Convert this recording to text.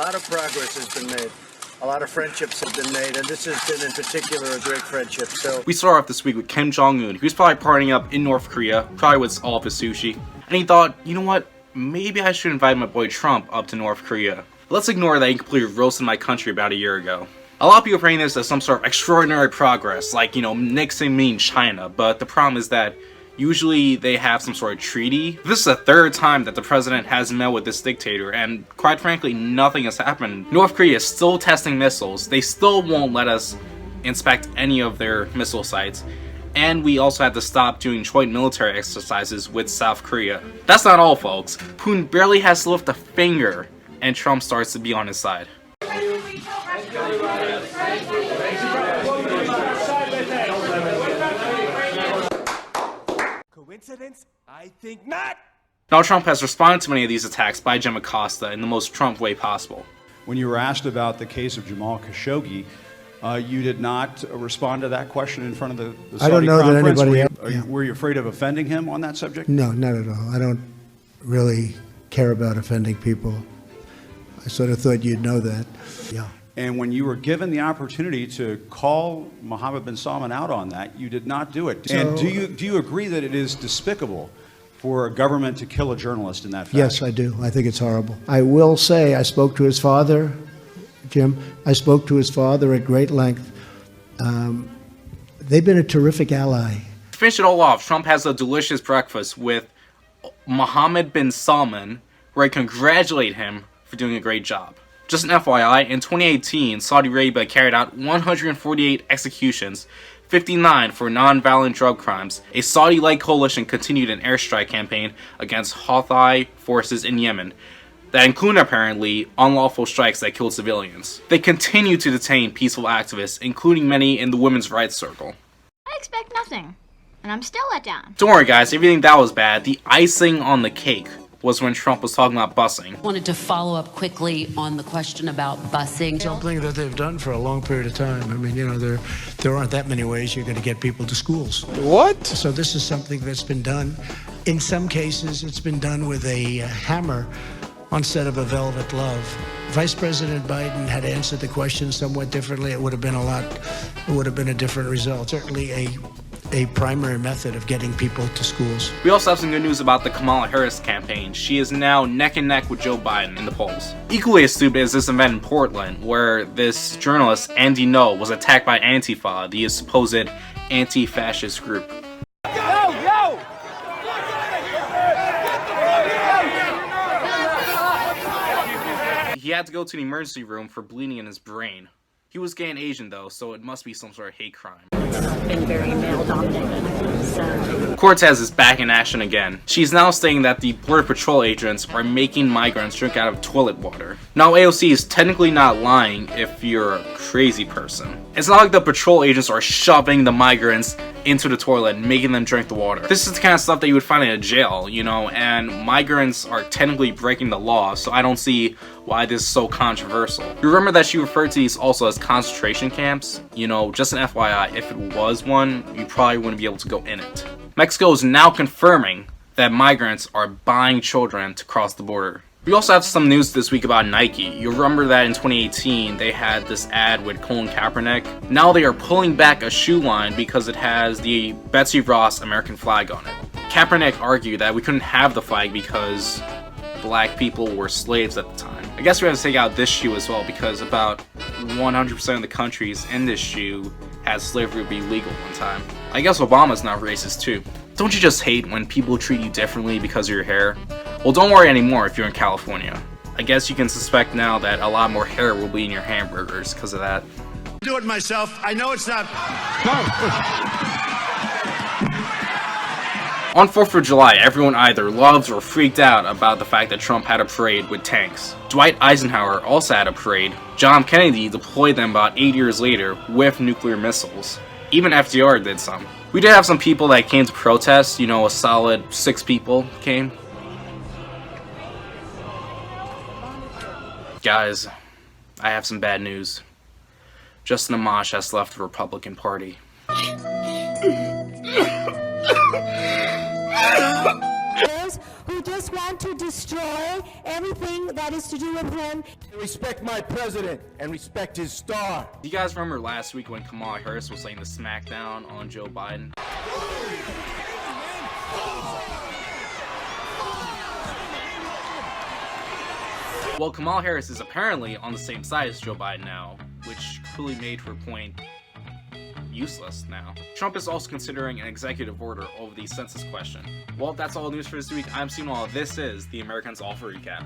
lot of progress has been made. A lot of friendships have been made, and this has been in particular a great friendship. So we start off this week with Kim Jong-un, who's probably partying up in North Korea, probably with all of his sushi. And he thought, you know what, maybe I should invite my boy Trump up to North Korea. Let's ignore that he completely roasted my country about a year ago. A lot of people are praying this as some sort of extraordinary progress, like, you know, Nixon meeting China, but the problem is that usually they have some sort of treaty. This is the third time that the president has met with this dictator, and quite frankly, nothing has happened. North Korea is still testing missiles. They still won't let us inspect any of their missile sites. And we also had to stop doing joint military exercises with South Korea. That's not all, folks. Putin barely has to lift a finger, and Trump starts to be on his side. Coincidence? I think not! Now, Trump has responded to many of these attacks by Jim Acosta in the most Trump way possible. When you were asked about the case of Jamal Khashoggi, you did not respond to that question in front of the Saudi I don't know conference. that anybody... Were you afraid of offending him on that subject? No, not at all. I don't really care about offending people. I sort of thought you'd know that. Yeah. And when you were given the opportunity to call Mohammed bin Salman out on that, you did not do it. And do you agree that it is despicable for a government to kill a journalist in that fashion? Yes, I do. I think it's horrible. I will say I spoke to his father, Jim. I spoke to his father at great length. They've been a terrific ally. To finish it all off, Trump has a delicious breakfast with Mohammed bin Salman, where I congratulate him for doing a great job. Just an FYI, in 2018, Saudi Arabia carried out 148 executions, 59 for non-violent drug crimes. A Saudi-led coalition continued an airstrike campaign against Houthi forces in Yemen that included, apparently, unlawful strikes that killed civilians. They continue to detain peaceful activists, including many in the women's rights circle. I expect nothing, and I'm still let down. Don't worry, guys, if you think that was bad, the icing on the cake was when Trump was talking about busing. Wanted to follow up quickly on the question about busing. Something that they've done for a long period of time. I mean, you know, there aren't that many ways you're going to get people to schools. What? So this is something that's been done. In some cases, it's been done with a hammer instead of a velvet glove. Vice President Biden had answered the question somewhat differently. It would have been a different result. Certainly a primary method of getting people to schools. We also have some good news about the Kamala Harris campaign. She is now neck and neck with Joe Biden in the polls. Equally as stupid is this event in Portland, where this journalist, Andy Ngo, was attacked by Antifa, the supposed anti-fascist group. He had to go to the emergency room for bleeding in his brain. He was gay and Asian though, so it must be some sort of hate crime. Been very male-dominated, so... Cortez is back in action again. She's now saying that the Border Patrol agents are making migrants drink out of toilet water. Now AOC is technically not lying if you're a crazy person. It's not like the patrol agents are shoving the migrants into the toilet and making them drink the water. This is the kind of stuff that you would find in a jail, you know, and migrants are technically breaking the law, so I don't see why this is so controversial. You remember that she referred to these also as concentration camps? You know, just an FYI, if it was one, you probably wouldn't be able to go in it. Mexico is now confirming that migrants are buying children to cross the border. We also have some news this week about Nike. You remember that in 2018 they had this ad with Colin Kaepernick. Now they are pulling back a shoe line because it has the Betsy Ross American flag on it. Kaepernick argued that we couldn't have the flag because black people were slaves at the time. I guess we have to take out this shoe as well because about 100% of the countries in this shoe had slavery be legal one time. I guess Obama's not racist too. Don't you just hate when people treat you differently because of your hair? Well, don't worry anymore if you're in California. I guess you can suspect now that a lot more hair will be in your hamburgers because of that. do it myself. I know it's not. On 4th of July, everyone either loves or freaked out about the fact that Trump had a parade with tanks. Dwight Eisenhower also had a parade. John Kennedy deployed them about 8 years later with nuclear missiles. Even FDR did some. We did have some people that came to protest, you know, a solid 6 people came. Guys, I have some bad news. Justin Amash has left the Republican Party. Who just just want to destroy everything that is to do with him. Respect my president and respect his star. Do you guys remember last week when Kamala Harris was laying the smackdown on Joe Biden? Well, Kamala Harris is apparently on the same side as Joe Biden now, which clearly made her point useless now. Trump is also considering an executive order over the census question. Well, that's all the news for this week. I'm Sino. This is the Americans All For Recap.